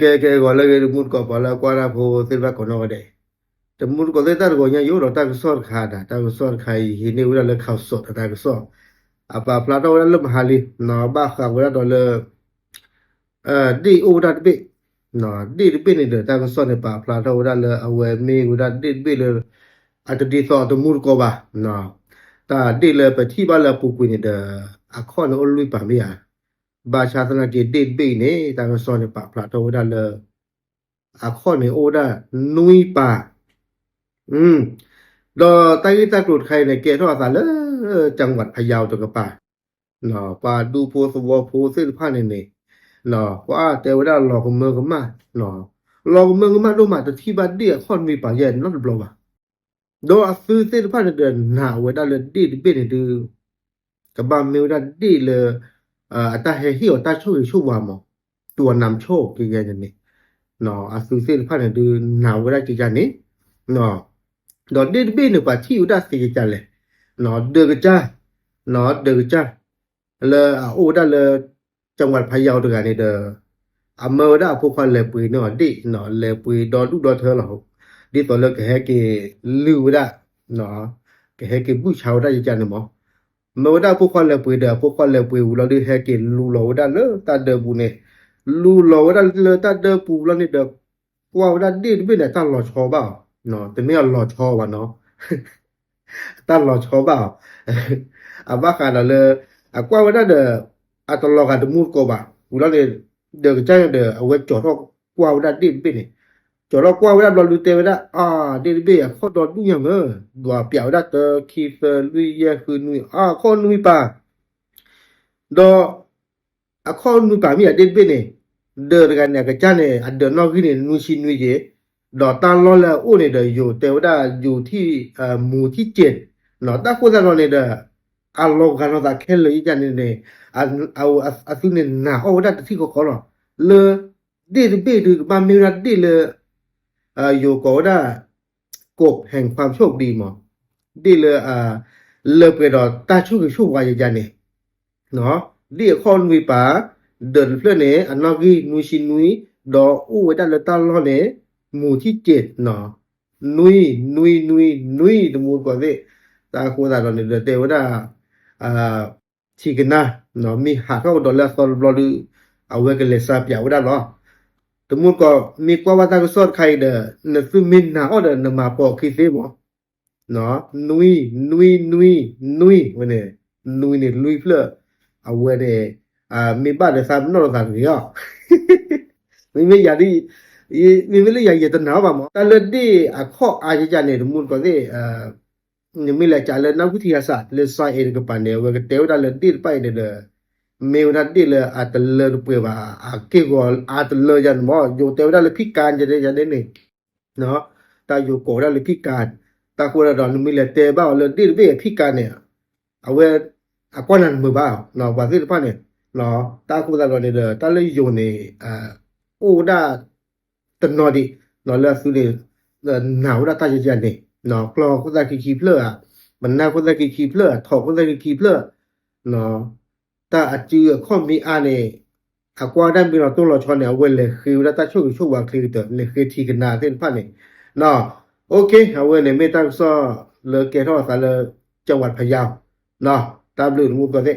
ke go le ke mut ko pa la kwa ra pho se ba ko no de te mut ko de tar go nya yo ro ta ko sor kha da ta ko sor khai hi ne ura le kha so ta ko so apa pla do le ma li no ba kha go ra do le di o da be no di be ne de ta ko so ne pa pla do ra le awe me go da di be le a di so to mut ko ba no ta di le pa thi ba le pu pu ne de a kho no lu pa me ya ba cha ta na di be ne ta ko so ne pa pla do ra le a kho ne o da nui pa อืมดอใต้ตากรุดใครในเกตว่าสาเลจังหวัดพะเยาจังกะป่าเนาะป่าดูโพสวอโพเส้นผ้าเนี่ยเนาะว่าแต่ว่าหลอกเมืองก็มาเนาะหลอกเมืองก็มาดูมาแต่ที่บ้านเดียค่อนมีป่าเย็นนั่นบลว่าโดยซื้อเส้นผ้าเดินหนาเวลาเลยดีเป็นดื้อกับบางเมืองได้ดีเลยอัตราเหี่ยวตาช่วยช่วยวามอตัวนำโชคกี่อย่างนี้เนาะซื้อเส้นผ้าเดินหนาเวลากี่อย่างนี้เนาะ đó đi bên được bà thiu đã xì chả lệ nó được cha nó được cha là ô đã là trong mặt phải giàu được cái này đờ à mơ đã phụ khoan lệ bùi nó lệ bùi đó lúc đó thơ là đi tổ lực cái lưu đã nó cái bút cháo đã chả nữa mà mơ đã phụ khoan lệ bùi đờ phụ khoan lệ bùi là đi cái lưu lẩu đã lỡ ta đờ bùi này lưu lẩu đã lỡ ta đờ bùi là này đờ qua đã đi bên này ta lọt chó bảo nóแต่ไม่เอาหลอดชอวะเนาะตั้งหลอดชอเปล่าอ่ะว่ากันเลยอ่ะกว่าว่าเด้ออ่ะตลอดกันมูดก็บ่ากูแล้วเลยเด้อใจเด้อเอาไว้จอดรอกว่าว่าดิเป็นนี่จอดรอกว่าว่าเราดูเตวได้ดิเบอ่ะข้อดอดูยังดัวเปียวได้เตอคีเฟลุยเยคือนุยข้อนุยป่าดออ่ะข้อนุยป่ามีอ่ะดิเป็นนี่เด้อกันเนี่ยก็จ้าเนี่ยอ่ะเด้อนอกที่นี่นุยชินุยเจดอตาลอละโอเนี่ยเดอยู่แต่ว่าอยู่ที่หมู่ที่7เนาะตาโคซาลอเนี่ยเดอัลโลกันว่าแค่เลยจันเนี่ยอันเอาอสุเนี่ยนาโอ้ได้ที่ก็ขอหรอเลดิเบดูบามีรัดดิเลอยู่ก็ได้กบแห่งความโชคดีมั้งดิเลเลไปดอตาชูคือชูวายจันเนี่ยเนาะดิคอนวิปาเดินเพื่อนเนี่ยอันนอกีนุชินุยดออู้ได้เลยตาลอเนี่ยหมู่ที่7เนาะนุยตะมูก็เวตาโคตาดอนเดเตวดาอ่าชิกนะเนาะมีหาเข้าดอลลาร์ซอลบลอดูเอาไว้กันเลยซาเปียวดาเนาะตะมูก็มีกว่าว่าตาก็สอดใครเด้อนซึมินนาออเดนมาปอคิเซบ่เนาะนุยวันนี้นุยเนี่ยลุยเฟลอเอาไว้เดมีบ้านได้3นอกันเหรอไม่อยากดิมีไม่เลยอยากจะหนาวป่ะมั้งแต่เรื่องที่ข้ออาจจะเนี่ยมุ่งก็ได้ยังไม่เลยจ่ายเลยนักวิทยาศาสตร์เลยสายเองก็ปานเนี่ยว่าก็เดี๋ยวได้เลยดีไปเนี่ยเลยไม่ว่าดีเลยอาจจะเลยรูปแบบว่าเกี่ยวกับอาจจะเลยยันว่าอยู่เดี๋ยวได้เลยพิการจะได้เนี่ยเนาะแต่อยู่ก่อนได้เลยพิการแต่คนละดอนมีเลยเตะบ้าเลยดีไปพิการเนี่ยเอาไว้ก้อนนั้นมือบ้าเนาะว่าที่ป้าเนี่ยเนาะแต่คนละดอนเนี่ยเลยแต่เลยอยู่ในโอ้ได้ตนอดีนอเลสุเดหนาวได้ตาจันเนี่ยเนาะกลอก็ได้ขี้เพลอมันน่าก็ได้ขี้เพลอถอกก็ได้ขี้เพลอเนาะแต่อาจจะข้อมีเนี่ยกว่าได้มีเราต้องรอชอนเนี่ยเว้นเลยคือได้ตาช่วยว่าคือเตอเลยคือที่กันนาเส้นผ่านเนี่ยเนาะโอเคเอาเว้นเนี่ยไม่ตั้งซ้อเลยเกทอสาเลยจังหวัดพะเยาเนาะตามเรื่องมูก็ได้